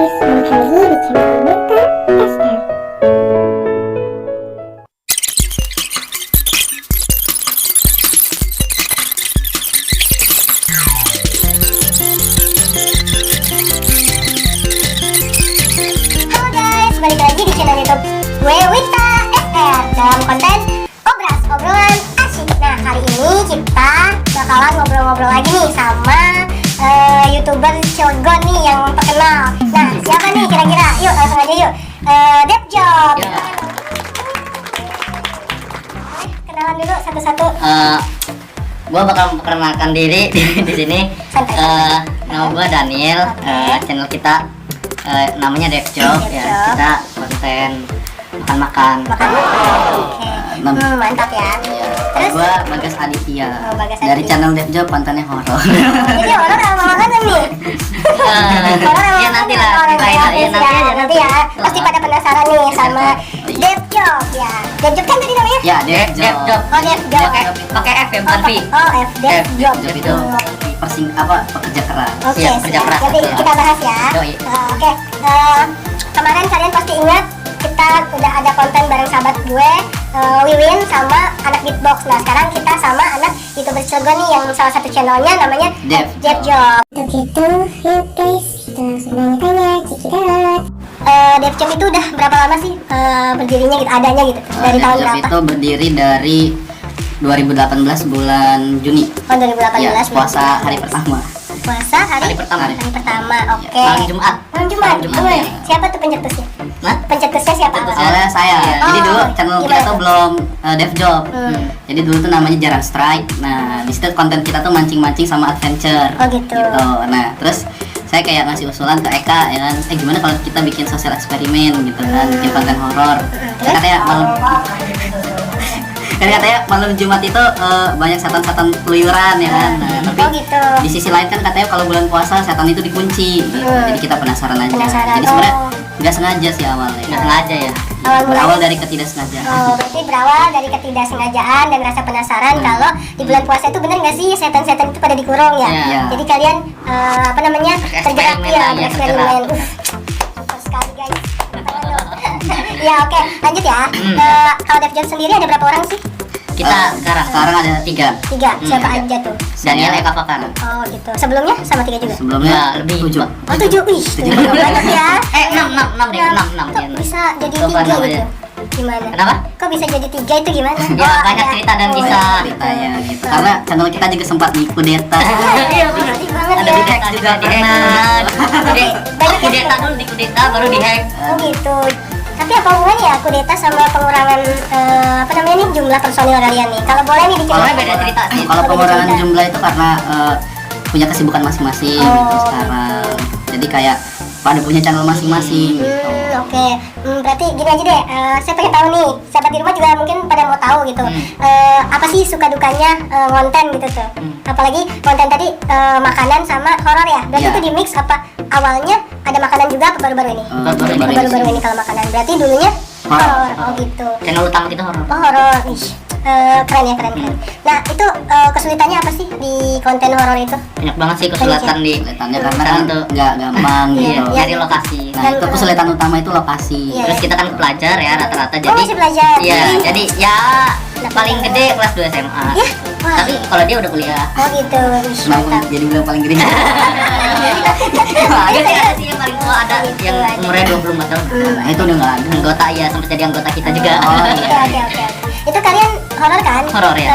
guys, balik lagi di channel Meta SL. Halo guys, balik lagi di channel YouTube gue Wita SR dalam konten obrolan asyik. Nah, hari ini kita bakalan ngobrol-ngobrol lagi nih sama YouTuber Cilegon nih yang terkenal. Nah, siapa nih kira-kira? Yuk langsung aja yuk. Devjob. Ya. Kenalan dulu satu-satu. Gua bakal memperkenalkan diri di sini. Santai. Nama gua Daniel. Channel kita namanya Devjob. Ya, kita konten makan-makan. Makan. Oke. Mantap ya. Terus Gua Bagas Aditya. Oh, Bagas Dari Aditya. channel Devjob kontennya horor. jadi horor sama makanan nih. Ya nanti lah. Nanti ya. Pasti pada penasaran nih sama Devjob ya. Devjob kan tadi namanya? Ya, Devjob. Oh, Devjob. Pakai F ya, bukan V. Oh, Devjob. Devjob itu pekerja keras. Oke, Ya, pekerja keras. nanti kita bahas ya. Yoi. Oke, kemarin kalian pasti ingat kita udah ada konten bareng sahabat gue, Wiwin sama anak beatbox. Nah, sekarang kita sama anak YouTuber Cilegon nih yang salah satu channelnya namanya Devjob. Begitu, yuk guys, kita langsung nanya-tanya, check it out. Devjob itu udah berapa lama sih berdirinya gitu, adanya gitu? Dari tahun Devjob berapa? itu berdiri dari 2018 bulan Juni. Oh, 2018. Ya, puasa hari pertama. Puasa hari Hari pertama. Oke. Malam Jumat. Malam Jumat. Malam Jumat, ya. Siapa tuh pencetusnya? Nah, Pencetusnya siapa? awalnya saya. Oh, Jadi dulu channel kita gimana tuh tuh? belum Devjob. Hmm. Jadi dulu tuh namanya Jarang Strike. Nah, di situ konten kita tuh mancing-mancing sama adventure. Oh, gitu. Nah, terus saya kayak ngasih usulan ke Eka ya kan, gimana kalau kita bikin sosial eksperimen gitu kan, bikin konten horor. Terus? Katanya malam Jumat itu banyak setan-setan keluyuran ya kan. Nah, tapi Oh, gitu. di sisi lain kan katanya kalau bulan puasa setan itu dikunci gitu. Jadi kita penasaran aja. Penasaran, Jadi sebenarnya oh. nggak sengaja sih awalnya. Nggak sengaja ya. Awal Berawal mulanya- dari ketidaksengajaan. Oh, berarti berawal dari ketidaksengajaan dan rasa penasaran kalau di bulan puasa itu benar nggak sih setan-setan itu pada dikurung ya? Iya. Jadi kalian tergerak Eksperimen ya, lah, ya, bereksperimen. Super sekali guys. Ya oke, lanjut ya. Kalau Devjob sendiri ada berapa orang sih? Kita sekarang ada 3. 3. Siapa tiga. aja tuh? Daniel Eka Fakar. Oh gitu. Sebelumnya sama 3 juga? Sebelumnya lebih 7. Oh 7, wih, banyak ya. 6 deh, 6 Kok dia. bisa jadi Coba 3 namanya. gitu? Gimana? Kenapa? Kok bisa jadi 3 itu gimana? Ya, banyak cerita dan bisa ceritanya ceritanya gitu. Karena channel kita juga sempat dikudeta. Iya, sedih banget Ada ya. di hack juga pernah. Jadi Banyak kudeta dulu, dikudeta baru di hack. Oh gitu. Tapi apa hubungannya ya kudeta sama pengurangan jumlah personil kalian nih? Kalau boleh nih Kalau diceritain. beda cerita sih. Oh, Kalau beda pengurangan cerita. jumlah itu karena punya kesibukan masing-masing Oh, gitu sekarang. Jadi kayak pada punya channel masing-masing gitu. Oke. Berarti gini aja deh. Saya pengen tahu nih. Sahabat di rumah juga mungkin pada mau tahu gitu. Apa sih suka dukanya konten gitu tuh? Apalagi konten tadi makanan sama horor ya. Berarti Iya. itu di mix apa? Awalnya ada makanan juga apa baru-baru ini? Baru-baru ini kalau makanan. Berarti dulunya horor. Oh gitu. Channel utama kita horor. Oh horor, ih, keren ya keren. Nah itu kesulitannya apa sih di konten horor itu? Banyak banget sih kesulitan di kelihatannya karena kan tuh nggak gampang Iya, gitu. iya. Dari lokasi. Nah, Dan, itu kesulitan utama itu lokasi. Iya. Terus kita kan pelajar ya rata-rata Oh jadi masih belajar? iya, jadi ya Nah, paling gede kelas 2 SMA. Ya, wah. Tapi kalau dia udah kuliah. Oh gitu, ih, Kenapa mantap. jadi bilang paling gede? Ada sih ada sih yang paling tua ada yang umurnya 24 tahun. Nah, itu udah nggak ada. Anggota ya sempat jadi anggota kita juga. Oh oke. Itu kalian horor kan? Horor, ya.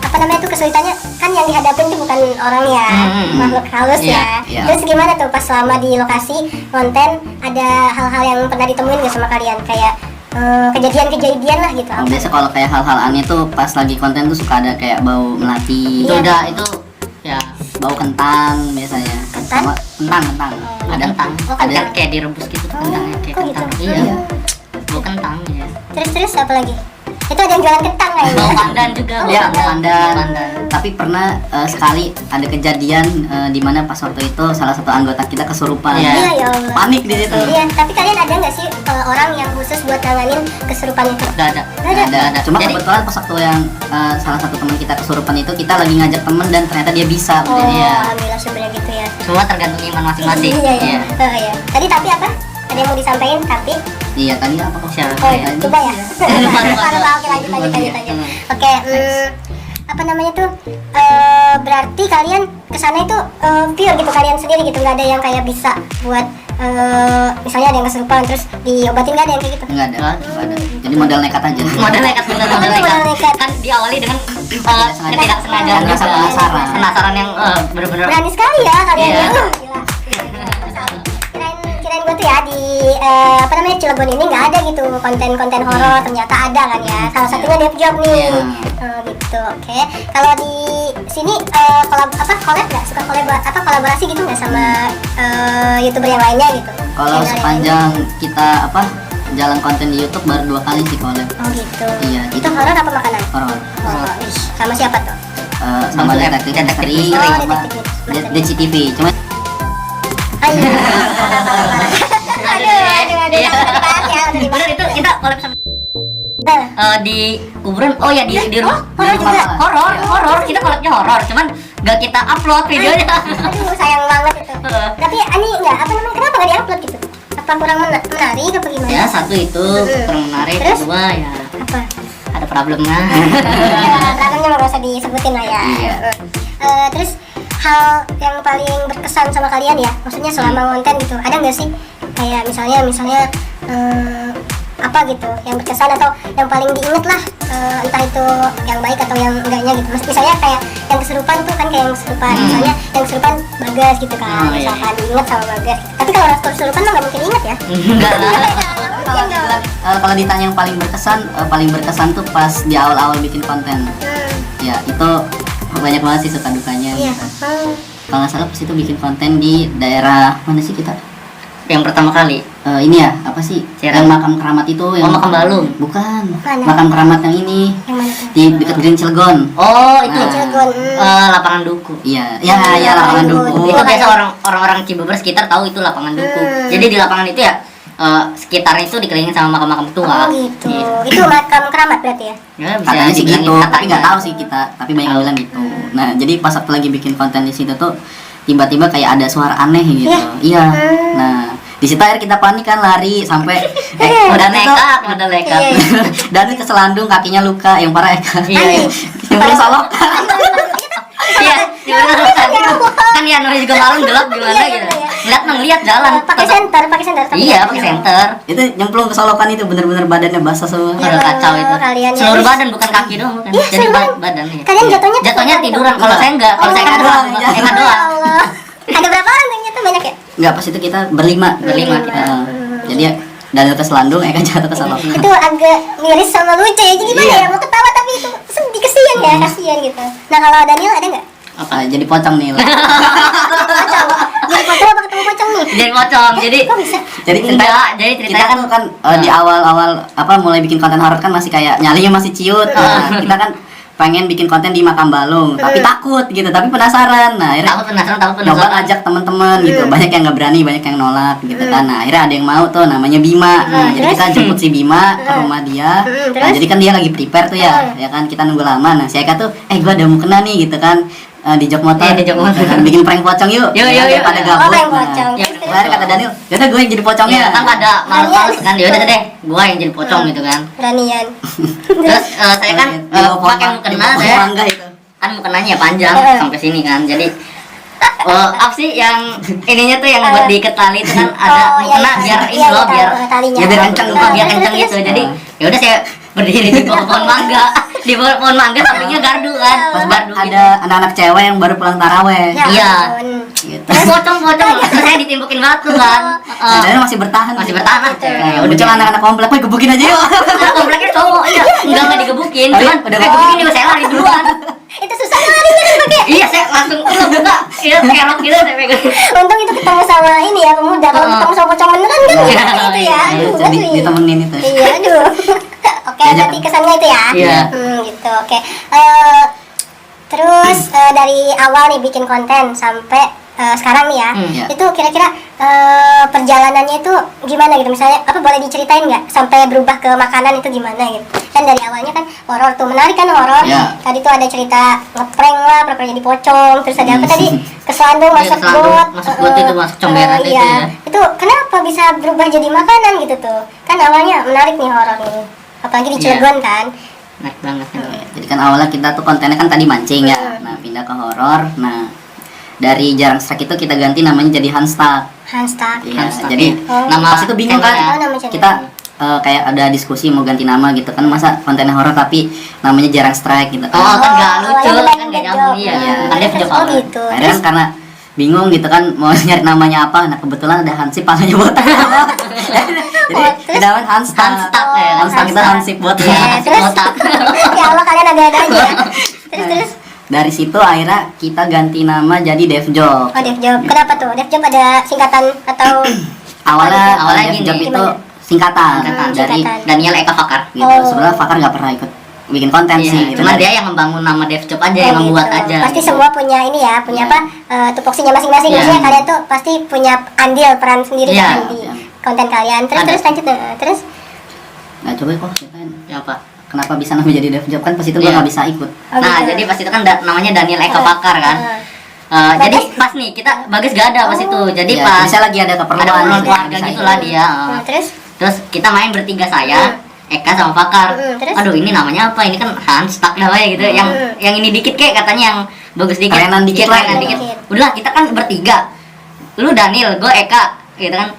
Apa namanya tuh kesulitannya kan yang dihadapin tuh bukan orang ya, makhluk halus Iya, ya. iya. Terus gimana tuh pas selama di lokasi konten ada hal-hal yang pernah ditemuin gak sama kalian kayak kejadian-kejadian lah gitu? Oh, biasa kalau kayak hal-hal aneh tuh pas lagi konten tuh suka ada kayak bau melati. Iya. Itu ya bau kentang biasanya. Kentang? Sama kentang. Ada kentang. Oh, Ada kentang. kayak direbus gitu tuh kentangnya kayak kok kentang. gitu? Iya. Bau kentang ya. Terus apa lagi? Itu ada yang jualan kentang kayaknya. Bau pandan juga. Oh, Iya, pandan. pandan. Tapi pernah sekali ada kejadian di mana pas waktu itu salah satu anggota kita kesurupan. Iya ya Allah. Panik di situ. Iya, tapi kalian ada nggak sih orang yang khusus buat nanganin kesurupan itu? Ada. Cuma kebetulan pas waktu yang salah satu teman kita kesurupan itu kita lagi ngajak temen dan ternyata dia bisa. Oh, Iya. alhamdulillah sebenarnya gitu ya. iya. Semua tergantung iman masing-masing. Iya. Iya. Tadi tapi apa? Ada yang mau disampaikan tapi? Iya, tadi apa kok siapa? Oh, coba ya. Oke, lanjut. Oke, apa namanya tuh? Berarti kalian kesana itu pure gitu kalian sendiri gitu, nggak ada yang kayak bisa buat misalnya ada yang kesurupan terus diobatin, nggak ada yang kayak gitu? Enggak ada. Jadi modal nekat aja. Modal nekat bener, modal Modal nekat. nekat. Kan diawali dengan ketidaksengajaan, Rasa penasaran yang bener-bener. Berani sekali ya kalian Iya. ya. Gila. Kirain gue tuh ya di apa namanya Cilegon ini nggak ada gitu konten-konten horor, ternyata ada kan ya. Salah satunya Dev Job nih. Iya. Gitu. Oke. Kalau di sini collab nggak? Suka kolaborasi gitu nggak sama YouTuber yang lainnya gitu? Kalau Channel yang sepanjang kita jalan konten di YouTube baru 2 kali sih collab. lainnya? Oh gitu. Iya, Itu horor apa makanan? horor. Horor. Ih, sama siapa tuh? Sama detektif misteri Oh, sama detektif DCTV. Cuma Aduh. Udah dibahas ya, udah dibahas. bener itu kita collab sama di kuburan. Oh ya di rumah. horor juga? Horor. Kita collabnya horor, cuman gak kita upload videonya. Aduh, sayang banget itu. Tapi ini enggak, apa namanya, kenapa nggak diupload gitu? Apa kurang menarik apa gimana? Ya, satu itu kurang menarik, Terus? kedua ya Apa? ada problemnya. Belakangnya nggak usah disebutin lah ya. Iya. Terus hal yang paling berkesan sama kalian ya, maksudnya selama konten gitu, ada nggak sih kayak misalnya apa gitu yang berkesan atau yang paling diinget lah, entah itu yang baik atau yang enggaknya gitu. Misalnya kayak yang kesurupan tuh kan, kayak yang kesurupan misalnya yang kesurupan Bagas gitu kan, Oh, iya. misalkan diinget sama Bagas gitu. Tapi kalau orang kesurupan mah nggak mungkin inget ya. Enggak lah. Mungkin nggak. Kalau ditanya yang paling berkesan tuh pas di awal-awal bikin konten. Ya, itu banyak banget sih suka dukanya Iya. gitu. Kalau nggak salah pas itu bikin konten di daerah mana sih kita? Yang pertama kali. Ini ya, apa sih? Yang makam keramat itu yang makam Balung. Bukan. Mana? Makam keramat yang ini. Yang mana tuh? Di dekat Green Cilegon. Oh, itu Nah. Cilegon. lapangan duku. Iya, ya lapangan duku. Itu biasa orang-orang Cibubur sekitar tahu itu lapangan duku. Jadi di lapangan itu ya sekitarnya itu dikelilingin sama makam-makam tua. Oh gitu. Itu makam keramat berarti ya? Ya, bisa Katanya sih dibilangin gitu, tapi katanya. nggak tahu sih kita. Tapi banyak yang bilang gitu. Nah, jadi pas waktu lagi bikin konten di situ tuh tiba-tiba kayak ada suara aneh gitu. Iya. Nah, di situ akhirnya kita panik kan, lari sampai Udah nekat. dan keselandung, kakinya luka, yang parah Eka. Iya. Yang belum solok. Iya, kan ya namanya juga malam gelap gimana Iya, gitu. iya. Ngeliat jalan. Pakai senter. Iya, pakai senter. Itu nyemplung ke solokan itu bener-bener badannya basah semua. Udah kacau itu. kalian ya. Seluruh badan bukan kaki doang bukan. Iya, Jadi seluruh badan ya. Kalian jatuhnya Jatuhnya tiduran. Kalau saya enggak, kalau saya Oh, kan doang. iya. Emang doang. Allah. Ada berapa orang ternyata, banyak ya? Enggak, pas itu kita berlima kita. Jadi ya Daniel ke selandung, Eka jatuh ke solokan. Itu agak miris sama lucu ya. Jadi gimana Iya. ya? Mau ketawa tapi itu sedih, kasihan ya, kasihan gitu. Nah, kalau Daniel ada nggak? Jadi pocong nih. Pocong. Jadi pocong apa ketemu pocong nih? Jadi pocong. Jadi Kok bisa? Jadi enggak, jadi kita ceritanya kan di awal-awal mulai bikin konten horor kan masih kayak nyalinya masih ciut. Nah, kita kan pengen bikin konten di makam Balung, tapi takut gitu, tapi penasaran. Nah, akhirnya takut penasaran. coba ngajak teman-teman gitu. Banyak yang nggak berani, banyak yang nolak gitu kan. Nah, akhirnya ada yang mau tuh, namanya Bima. Nah, jadi terus? kita jemput si Bima ke rumah dia. Nah, terus? jadi kan dia lagi prepare tuh ya kan, kita nunggu lama. Nah, si Eka tuh gua ada mau kena nih gitu kan. Di jok motor. Iya, di jok motor. Bikin prank pocong yuk. Yuk. Pada Oh, gabut. prank Nah, pocong. Ya, akhirnya kata Daniel, yaudah gue yang jadi pocongnya. Iya, kan pada malas kan. Ya udah deh, gua yang jadi pocong gitu kan. Beranian. Terus saya kan pakai mukena saya. Mangga itu. Kan mukenanya panjang sampai sini kan. Jadi apa sih yang ininya tuh yang buat diikat tali itu kan ada mukena biar ini loh, biar talinya. Ya, biar kenceng, biar kenceng gitu. Jadi ya udah saya berdiri di bawah pohon mangga. Di bawah pohon mangga sampingnya gardu kan. Pas Gardu gitu. ada anak-anak cewek yang baru pulang taraweh. Iya. ampun. Gitu. Pocong. Terus saya ditimpukin batu kan. Nah, Daniel masih bertahan. Masih bertahan lah. Ya, muncul anak-anak komplek, "Woi, gebukin aja yuk." Anak kompleknya cowok, iya. Enggak digebukin, Oh, iya? cuman Udah gebukin juga saya lari duluan. Itu susah larinya kan pakai. Iya, saya langsung buka. Iya, kelok gitu saya pegang. Untung itu ketemu sama ini ya pemuda. Kalau ketemu sama pocong beneran kan Iya, itu ya. Iya, Aduh, jadi aduh. ditemenin itu. Iya, aduh. Oke, berarti kesannya itu ya. Iya. Gitu. Oke. Terus dari awal nih bikin konten sampai sekarang nih ya, Iya. itu kira-kira perjalanannya itu gimana gitu, misalnya apa boleh diceritain nggak sampai berubah ke makanan itu gimana gitu? Kan dari awalnya kan horor tuh, menarik kan horor. Iya. Tadi tuh ada cerita ngeprank lah, pura-pura jadi pocong, terus ada apa tadi keselandung masuk keselandung, got, masuk got itu, masuk comberan itu iya. ya. Itu kenapa bisa berubah jadi makanan gitu tuh? Kan awalnya menarik nih horor nih, apalagi di Iya. Cilegon kan. Naik banget ya. Jadi kan awalnya kita tuh kontennya kan tadi mancing ya. Nah, pindah ke horor. Nah, dari jarang strike itu kita ganti namanya jadi Hanstak. Hanstak. Iya, Hanstak, jadi ya. Oh. pas itu bingung kan. Oh, nama channel. Kita kayak ada diskusi mau ganti nama gitu kan, masa kontennya horor tapi namanya jarang strike gitu. Oh, kan nggak Oh, lucu, awalnya kan nggak Dev nyambung, Job. iya. Iya. Kan Dev Job Oh awal. gitu. Akhirnya kan karena bingung gitu kan mau nyari namanya apa, nah kebetulan ada Hansip palanya botak. Jadi terus? kita namanya Hanstak. Hanstak ya. Hanstak itu Hansip botak. Iya, Hansip terus botak. ya Allah kalian ada-ada aja ya. Terus Dari situ akhirnya kita ganti nama jadi Dev Job. oh Dev Job. Kenapa tuh? Dev Job ada singkatan atau Awalnya Awalnya Dev gini, Job itu gimana? singkatan dari Singkatan. Daniel Eka Fakar. gitu. Oh. Sebenarnya Fakar nggak pernah ikut bikin konten Iya, sih. Gitu. cuma dia yang membangun nama Dev Job aja, yang Oh, membuat gitu. aja. Pasti gitu. semua punya ini ya, punya Iya. apa? Tupoksinya masing-masing. Iya. Maksudnya kalian tuh pasti punya andil peran sendiri Iya. kan di konten kalian. Terus Ada. terus lanjut terus Nah coba kok ceritain Ya, apa? kenapa bisa namanya jadi Dev Job, kan pas itu gua Iya. nggak bisa ikut. oh, Nah, gitu. jadi pas itu kan namanya Daniel Eka Fakar kan. Jadi pas nih kita Bagas gak ada pas itu. Jadi Ya, pas jadi saya lagi ada keperluan. ada keperluan gitu, keluarga bisa gitu ikut. lah dia. Terus Terus kita main bertiga, saya, Eka sama Fakar. Terus? Aduh, ini namanya apa? Ini kan Hanstak namanya gitu. Yang ini dikit kayak katanya yang bagus dikit. Kerenan dikit lah, kerenan gitu. dikit. Udahlah, kita kan bertiga. Lu Daniel, gue Eka, gitu kan.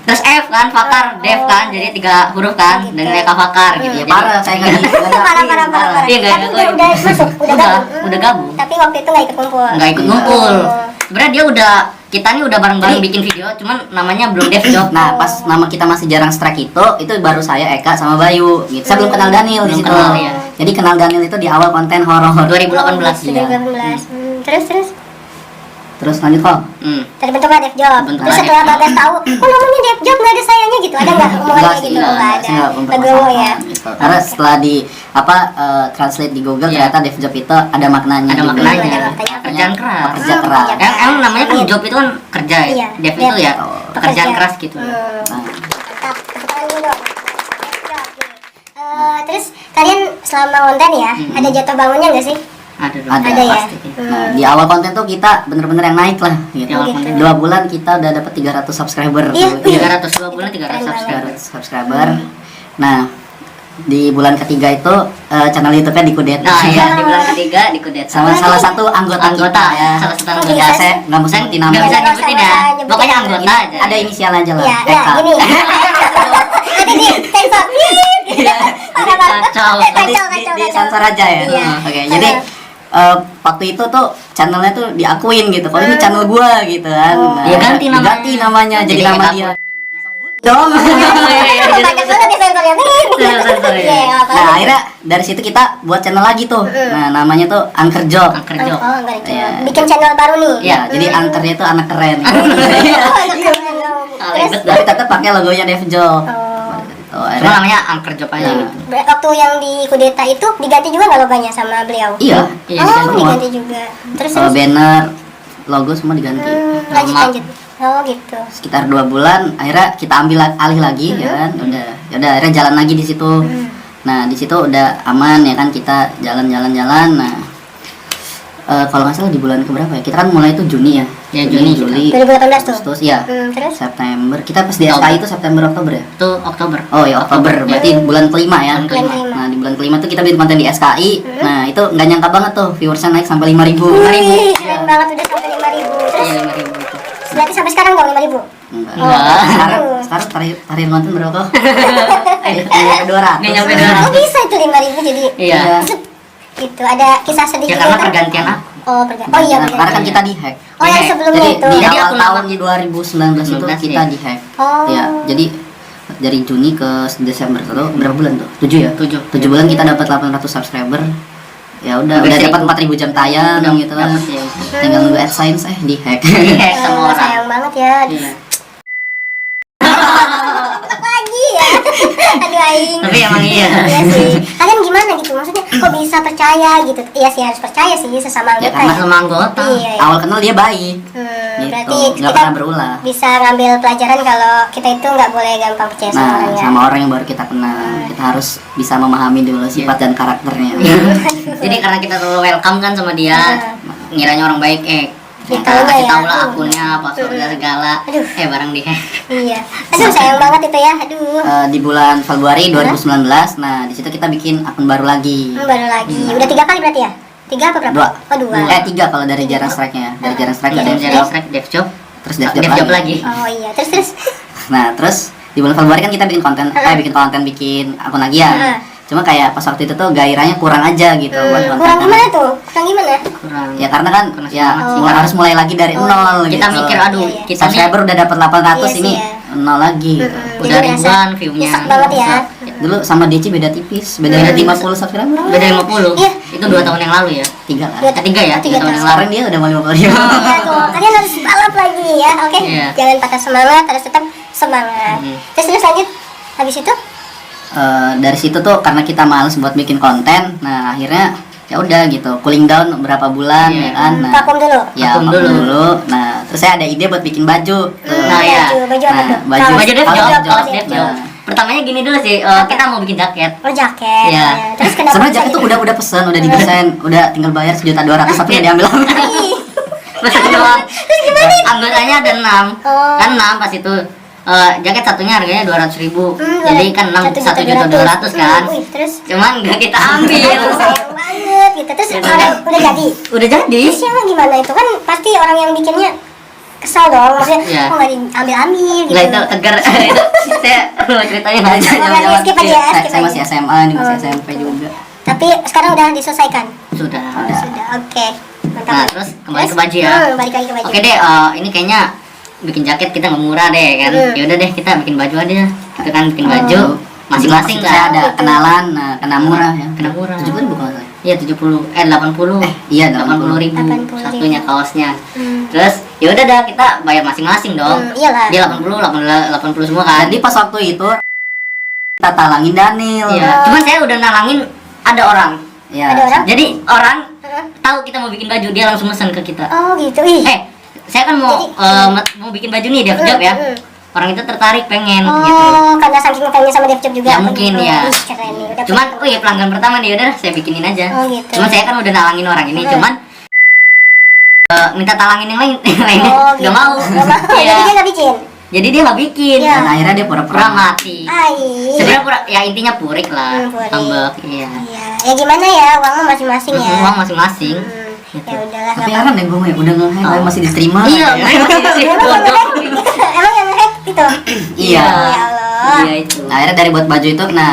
Terus F kan, Fakar, Dev kan, jadi 3 huruf kan, gitu. Daniel Eka Fakar gitu. Ya Jadi- parah saya nggak parah. Iya, nggak Tapi ikut. udah masuk, udah gabung. Udah gabung. Tapi waktu itu nggak ikut kumpul. Nggak ikut ngumpul. Oh. Sebenarnya dia kita nih udah bareng-bareng bikin video, cuman namanya belum Dev Job. Nah, pas nama kita masih jarang strike itu baru saya, Eka sama Bayu gitu. Saya belum kenal Daniel di Belum situ. kenal, ya. Jadi kenal Daniel itu di awal konten horor. 2018. Iya. 2018. Terus Terus lanjut kok. terbentuklah Dev Job. Terbentuklah Terus setelah Dev Job. Bagas tahu, kok namanya Dev Job nggak ada sayanya gitu, ada nggak omongannya Enggak gitu? sih, Nggak ada. saya nggak Legowo ya. mempermasalahkan gitu. Karena setelah di translate di Google Iya. ternyata Dev Job itu ada maknanya. Ada juga. maknanya. Ada maknanya. Pekerjaan keras. Pekerja keras. Emang namanya kan job itu kan kerja ya. Iya, Dev Dev. itu ya Oh. pekerjaan keras gitu. Nah, Mantap, tepuk tangan dulu dong. Dev Job, nih. Terus kalian selama konten ya, ada jatuh bangunnya nggak sih? Ada dong. ada, Ada ya? pasti. Nah, di awal konten tuh kita bener-bener yang naik lah gitu. Di awal konten. 2 bulan kita udah dapat 300 subscriber. Iya, tuh. 302 bulan 300 Keren subscriber. 300 subscriber. Nah, di bulan ketiga itu channel YouTube-nya dikudeta. Nah, ya di bulan ketiga dikudeta. Sama salah satu anggota Anggota, kita ya. salah satu Oh, anggota. bisa. Saya nggak mau sebutin nama. Nggak bisa Nggak nyebutin usah ya. nyebutin. Pokoknya anggota aja. Ada inisial aja lah. Iya, ya, Eka. gini. Ada di sensor. Parah. Kacau. Nanti Kacau. di sensor aja ya. Iya. Oke, jadi waktu itu tuh channelnya tuh diakuin gitu. Kalau ini channel gua gitu kan. Nah, Ya, ganti namanya. diganti namanya jadi Jadi nama Eka dia. Pur. Dong. Banyak banget di sensornya. Sensor ya. Iya, apa Nah, lagi? akhirnya dari situ kita buat channel lagi tuh. Nah, namanya tuh Angker Job. Angker job. Oh, enggak ada. Iya. Bikin channel baru nih. Ya, jadi angkernya itu anak keren. Oh, anak keren. Ah, Terus ribet Tapi tetap pakai logonya Dev Job. oh. Gitu, Cuma akhirnya- namanya Angker job aja Nah, gitu. Waktu yang di kudeta itu diganti juga nggak loganya sama beliau? Iya. Iya, Oh, diganti semua. diganti juga. Terus Banner, logo semua diganti. lanjut Nama. lanjut. Oh gitu. Sekitar 2 bulan, akhirnya kita ambil alih lagi, ya kan? Udah, akhirnya jalan lagi di situ. Nah, di situ udah aman ya kan, kita jalan-jalan. Nah, kalau nggak salah di bulan keberapa ya? Kita kan mulai itu Juni ya. Ya, Juni Juli, 2018 tuh. Agustus, ya. Terus September. Kita pas di SKI itu September Oktober ya. Itu Oktober. Oh ya Oktober, berarti bulan kelima ya. Bulan kelima. Nah di bulan kelima tuh kita bikin konten di SKI. Nah itu nggak nyangka banget tuh viewersnya naik sampai 5.000. Wih, keren banget udah sampai 5.000. Terus Iya, 5.000 itu. berarti sampai sekarang dong 5.000. Enggak. Enggak. Sekarang terakhir nonton berapa kok? Nggak nyampe 200. Nggak nyampe Oh bisa itu 5.000 jadi. Iya. Itu ada kisah sedih Ya juga karena kan? pergantian aku. Oh pergantian. Oh iya Karena kan pergantian. kita di hack. Oh yang sebelumnya Jadi itu. di Jadi awal aku tahun nama- di 2019 itu 19 kita ya. di hack. Oh. Ya, jadi dari Juni ke Desember itu berapa bulan tuh? 7 ya? 7. 7 bulan kita dapat 800 subscriber. Ya udah Udah dapat 1.000. 4.000 jam tayang Udah gitu kan. dapet ya. Tinggal nunggu AdSense di hack. Di-hack sama orang. Sayang banget ya. Iya. Lagi ya. Aduh aing. Tapi emang iya. Iya sih. Kalian gimana gitu maksudnya? kok bisa percaya gitu. Iya sih, harus percaya sih sesama Ya, anggota. karena Sama anggota. Iya, iya. awal kenal dia baik gitu, Berarti nggak kita pernah berulah. bisa ngambil pelajaran kalau kita itu nggak boleh gampang percaya sama Nah, orang ya. sama orang yang baru kita kenal, kita harus bisa memahami dulu sifat dan karakternya. Jadi karena kita terlalu welcome kan sama dia, ngiranya orang baik, Ditaunya kasih ya. tau lah akunnya, passwordnya segala, Aduh. barang dia. Iya. Aduh, sayang banget itu ya. Aduh. Di bulan Februari 2019, nah di situ kita bikin akun baru lagi. Baru lagi. Udah 3 kali berarti ya? 3 apa berapa? Dua. Oh, 2. 3 kalau dari jarang strike-nya. Dari jarang strike Ada ada yang Dev jadi Job, strike, dev job, terus Dev dev Job job lagi. lagi. Oh iya, terus. Nah, terus di bulan Februari kan kita bikin konten, bikin akun lagi ya. Cuma kayak pas waktu itu tuh gairahnya kurang aja gitu buat konten. Kurang gimana tuh? Kurang gimana? Kurang. Ya karena kan Kurang ya semangat sih. harus mulai lagi dari nol Kita gitu. mikir, aduh, Iya, iya. kita nih Subscriber udah dapat 800 Iya sih, ini ya. nol lagi gitu. udah Jadi ribuan ngerasa view-nya. nyesek banget ya. Dulu sama Deci beda tipis, beda 50 subscriber. Beda 50. Iya. Itu 2 tahun yang lalu ya. 3 lah. Ketiga ya, 3 tahun yang lalu. Sekarang dia udah mau 50 ribu. Iya tuh, kalian harus balap lagi ya, oke? Iya. Jangan patah semangat, harus tetap semangat. Terus lanjut, habis itu? Dari situ tuh karena kita males buat bikin konten, nah akhirnya ya udah gitu cooling down beberapa bulan Iya. ya kan. Nah, Vakum dulu. ya Vakum vakum dulu. dulu. Nah, terus saya ada ide buat bikin baju. Nah, ya. Baju apa Nah, tuh? baju. Kaos. Baju dev Kaos job, dev kaos job. dev job. Nah. Pertamanya gini dulu sih, kita mau bikin jaket. Oh, jaket. Iya. Ya. Terus kenapa? Sebenarnya bisa jaket tuh gitu? udah pesen, udah didesain, udah tinggal bayar 1.200.000 tapi nggak diambil. Ih, Pesan doang. Anggotanya ada 6. Oh. Kan 6 pas itu. Jaket satunya harganya 200.000. Hmm, Jadi kan 6 1.200.000 kan. Wih, terus Cuman nggak kita ambil. sayang banget gitu. Terus orang udah jadi. Udah jadi. Terus yang gimana itu kan pasti orang yang bikinnya kesal dong, maksudnya Iya. kok nggak diambil-ambil gitu. Lah itu tegar itu saya mau ceritain aja Jangan zaman-zaman skip aja ya, Saya, skip saya aja. masih SMA nih, masih SMP juga. Tapi sekarang udah diselesaikan. sudah. Sudah, oke. Mantap. Nah, terus kembali ke baju ya. Balik lagi ke baju. Oke deh, ini kayaknya bikin jaket kita nggak murah deh kan. Ya udah deh kita bikin baju aja. Kita kan bikin baju masing-masing Saya kan. ada kenalan, nah, kena murah ya. Kena murah. 70.000 kalau nggak salah. Iya 80. Iya, 80.000 80.000. satunya kaosnya. Hmm. Terus ya udah dah kita bayar masing-masing dong. Iyalah. Dia 80 semua kan. Jadi pas waktu itu kita talangin Daniel. Iya. Cuman saya udah nalangin ada orang. Ya. Ada orang? Jadi orang Heeh. tahu kita mau bikin baju, dia langsung pesan ke kita. Oh gitu. Ih. Saya kan mau Jadi- mau bikin baju nih Dev Job ya. Orang itu tertarik pengen gitu. Oh, karena saking ngefans sama Dev Job juga. Ya, apa mungkin, gitu. ya. Ih, keren nih. Udah Cuman oh ya pelanggan pertama nih udah saya bikinin aja. Oh, gitu. Cuman saya kan udah nalangin orang ini, cuman minta talangin yang lain, yang lainnya Oh, nggak gitu. mau. Nggak mau. Iya. Jadi dia nggak bikin. Jadi dia nggak bikin. Iya. Dan akhirnya dia pura-pura Pura mati. Ai. Sebenarnya pura, ya intinya purik lah, Purik. ngambek, iya. Iya. Ya gimana ya, uangnya masing-masing ya. Uang masing-masing. Ya udahlah. Tapi nggak heran deh gue udah nge-hack masih diterima. Iya, ya. masih apa-apa. bodoh. Emang yang nge-hack gitu? Iya. Oh, ya Allah. Iya itu. Nah, akhirnya dari buat baju itu, nah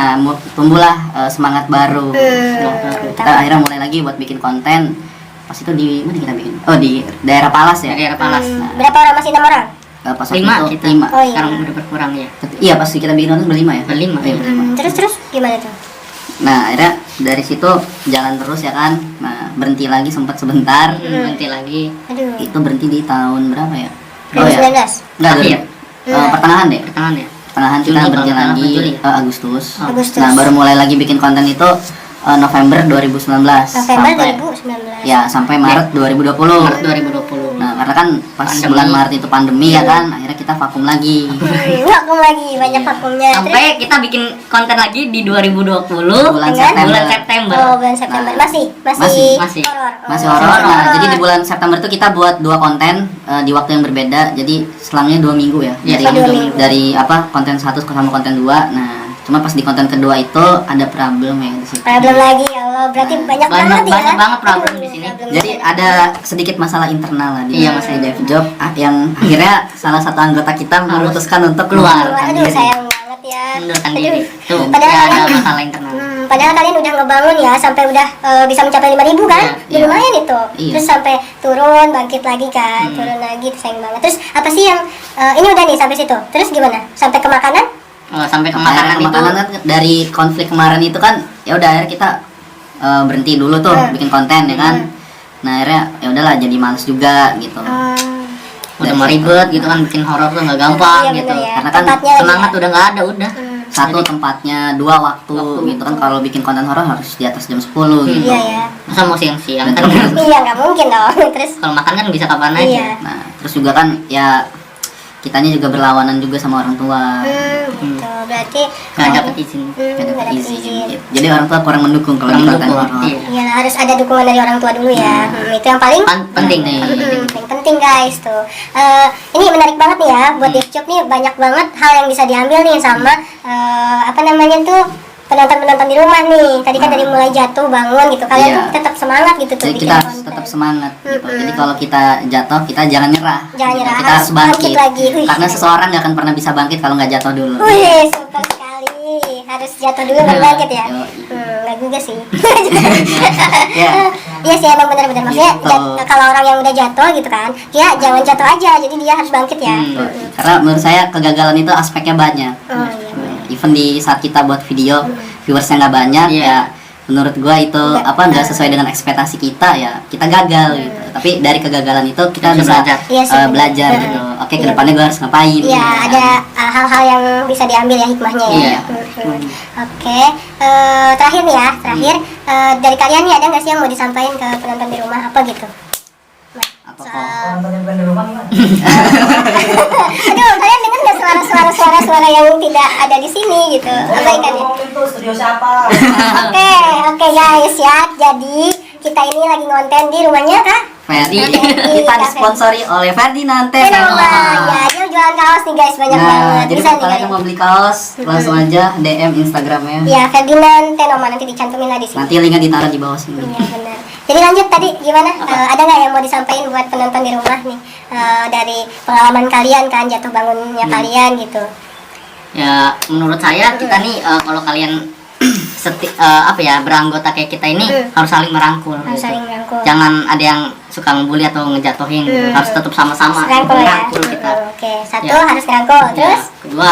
tumbuhlah semangat baru. Kita akhirnya mulai lagi buat bikin konten. Pas itu di mana kita bikin? Oh, di daerah Palas ya. Daerah Palas. Berapa orang, masih 6 orang? Pas waktu 5 itu kita. 5. Oh, iya. Sekarang udah berkurang ya. Iya, pas kita bikin konten berlima ya. Berlima. Iya, berlima. Terus gimana tuh? Nah, akhirnya dari situ jalan terus ya kan. Nah, berhenti lagi sempat sebentar. Nanti lagi Aduh. Itu berhenti di tahun berapa ya? 2019. Enggak, Akhir. pertengahan deh. pertengahan ya. Pertengahan Juli kita kalau berhenti nggak salah, lagi Juli ya? Agustus. Agustus. Nah, baru mulai lagi bikin konten itu November 2019. November sampai 2019. ya sampai Maret 2020. Maret 2020. Nah, karena kan pas Pandemi. bulan Maret itu pandemi ya kan, akhirnya kita vakum lagi. Vakum lagi, banyak vakumnya. Sampai kita bikin konten lagi di 2020 Bulan Dengan? September. bulan September. Oh, bulan September. Nah, masih masih. horor. Masih Oh, horor. Nah, jadi di bulan September itu kita buat 2 konten di waktu yang berbeda. Jadi selangnya 2 minggu ya. Iya, Dari 2 minggu. dari apa? Konten 1 sama konten 2. Nah, cuma pas di konten kedua itu ada problem ya di situ. Problem lagi, ya Allah. Berarti banyak banget ya. banyak banget problem Aduh, di sini. problemnya Jadi banyak. ada sedikit masalah internal lah di Iya, masih Dev Job yang akhirnya salah satu anggota kita memutuskan untuk keluar. mengundurkan Aduh, diri. sayang banget ya. Mundurkan Aduh. diri. Tuh, Padahal ya ada kalian- masalah internal. Padahal kalian udah ngebangun ya sampai udah bisa mencapai 5.000 kan? Iya, Ya, iya. lumayan itu. Iya. Terus sampai turun, bangkit lagi kan, turun lagi, sayang banget. Terus apa sih yang ini udah nih sampai situ? Terus gimana? Sampai ke makanan? Sampai ke Akhirnya makanan itu makanan kan dari konflik kemarin itu kan ya udah akhirnya kita berhenti dulu tuh bikin konten ya kan. Nah, akhirnya ya udahlah jadi males juga gitu. udah mau ribet gitu kan, bikin horor tuh nggak gampang Iya, gitu. bener ya. Karena kan Tempatnya lagi Semangat ya. udah nggak ada udah. satu tempatnya, dua waktu gitu kan. Kalau bikin konten horor harus di atas jam 10 gitu. Iya ya. Masa mau siang-siang kan? Iya nggak mungkin dong. Terus Kalau makan kan bisa kapan aja. iya. Nah, terus juga kan ya kitanya juga berlawanan juga sama orang tua. Gitu. Berarti Nggak dapat izin. Nggak nggak dapat dapet izin gitu. Jadi orang tua kurang mendukung kalau Kurang di konten mendukung, horor. iya. Iya, harus ada dukungan dari orang tua dulu ya. Itu yang paling Penting nih. Yang penting guys tuh. Ini menarik banget nih ya buat Devjob nih, banyak banget hal yang bisa diambil nih sama apa namanya tuh penonton di rumah nih. Tadi kan dari mulai jatuh bangun gitu, kalian Iya. tuh tetap semangat gitu tuh Jadi bikin kita harus konten. tetap semangat gitu. Jadi kalau kita jatuh, kita jangan nyerah. Jangan gitu. nyerah, Kita harus bangkit. lagi. Wih. Karena seseorang nggak akan pernah bisa bangkit kalau nggak jatuh dulu. Wih, super sekali. Harus jatuh dulu baru bangkit ya. Yoi. Nggak juga sih. Ya. Iya sih emang benar-benar maksudnya Gitu. kalau orang yang udah jatuh gitu kan, ya jangan jatuh aja, jadi dia harus bangkit ya. Karena menurut saya kegagalan itu aspeknya banyak. Oh iya. Even di saat kita buat video, viewersnya nggak banyak, Iya. ya menurut gua itu nggak sesuai dengan ekspektasi kita, ya kita gagal gitu. Tapi dari kegagalan itu kita Bisa bisa belajar. Iya sih, belajar benar. gitu. Oke, Iya. kedepannya gua harus ngapain? Iya, gitu kan. ada hal-hal yang bisa diambil ya hikmahnya ya. Iya. Oke, terakhir nih ya, dari kalian nih ada nggak sih yang mau disampaikan ke penonton di rumah apa gitu? Apa kok? Aduh, kalian dengar nggak suara-suara yang tidak ada di sini gitu? Abaikan ya. Studio siapa? Oke guys ya, jadi kita ini lagi ngonten di rumahnya Kak Ferdi. Ferdi, Kita Kak disponsori oleh Ferdinand Tenoma. Tenoma. Ya, dia jualan kaos nih guys, banyak Nah, banget. jadi Bisa kalau nih kalian kalian. mau beli kaos, langsung aja DM Instagramnya. Ya, Ferdinand Tenoma nanti dicantumin lah di sini. Nanti linknya ditaruh di bawah sini. Iya benar. Jadi lanjut tadi gimana? Ada nggak yang mau disampaikan buat penonton di rumah nih dari pengalaman kalian kan jatuh bangunnya kalian gitu? Ya menurut saya kita nih kalau kalian beranggota kayak kita ini harus saling merangkul Harus gitu. saling merangkul. Jangan ada yang suka membuli atau ngejatuhin gitu. Harus tetap sama-sama Rangkul ya. merangkul kita. Oke, satu Ya. harus ngerangkul. Ya, Terus kedua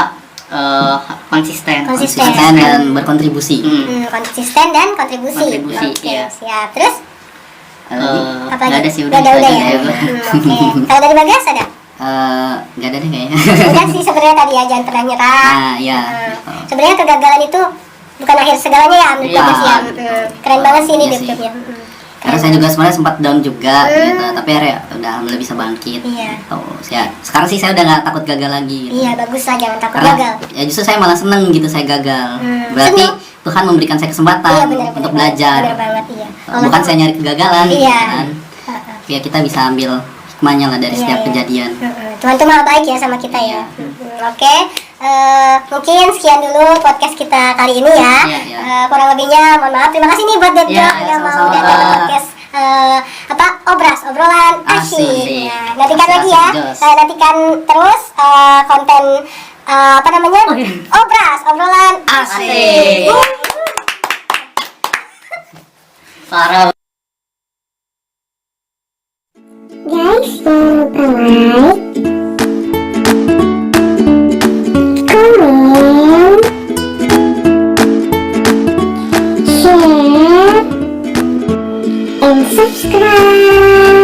konsisten. Konsisten. Konsisten dan berkontribusi. konsisten dan kontribusi. Kontribusi, Oke, iya. siap. Terus apa Nggak lagi? ada sih, Udah itu ya. aja. Oke. Kalau dari Bagas ada? Nggak ada deh kayaknya. Udah sih sebenarnya tadi ya, jangan pernah nyerah. Nah, iya. gitu. Sebenarnya kegagalan itu bukan akhir segalanya ya menurut Iya. Bagas ya. Keren banget sih ini Iya sih. Devjobnya. Karena saya juga sebenarnya sempat down juga gitu, tapi akhirnya udah alhamdulillah bisa bangkit. Iya. Gitu. Ya, sekarang sih saya udah nggak takut gagal lagi. Gitu. Iya, bagus lah, jangan takut Karena gagal. ya justru saya malah seneng gitu saya gagal. Berarti Seneng. Tuhan memberikan saya kesempatan Iya benar untuk belajar. Benar banget iya. Bukan saya nyari kegagalan, Iya. gitu kan. Ya kita bisa ambil hikmahnya lah dari Iya, setiap iya. kejadian. Tuhan tuh maha baik ya sama kita ya. Oke, mungkin sekian dulu podcast kita kali ini ya. Iya, iya. Kurang lebihnya mohon maaf. Terima kasih nih buat Devjob Iya, yang mau sama-sama. datang ke podcast obrolan asyik. Asik. Nah, nantikan Asik, lagi ya. asik, jos. Nantikan terus konten obrolan Asik. Wuh. Parah. Guys, jangan lupa like, comment, share, and subscribe.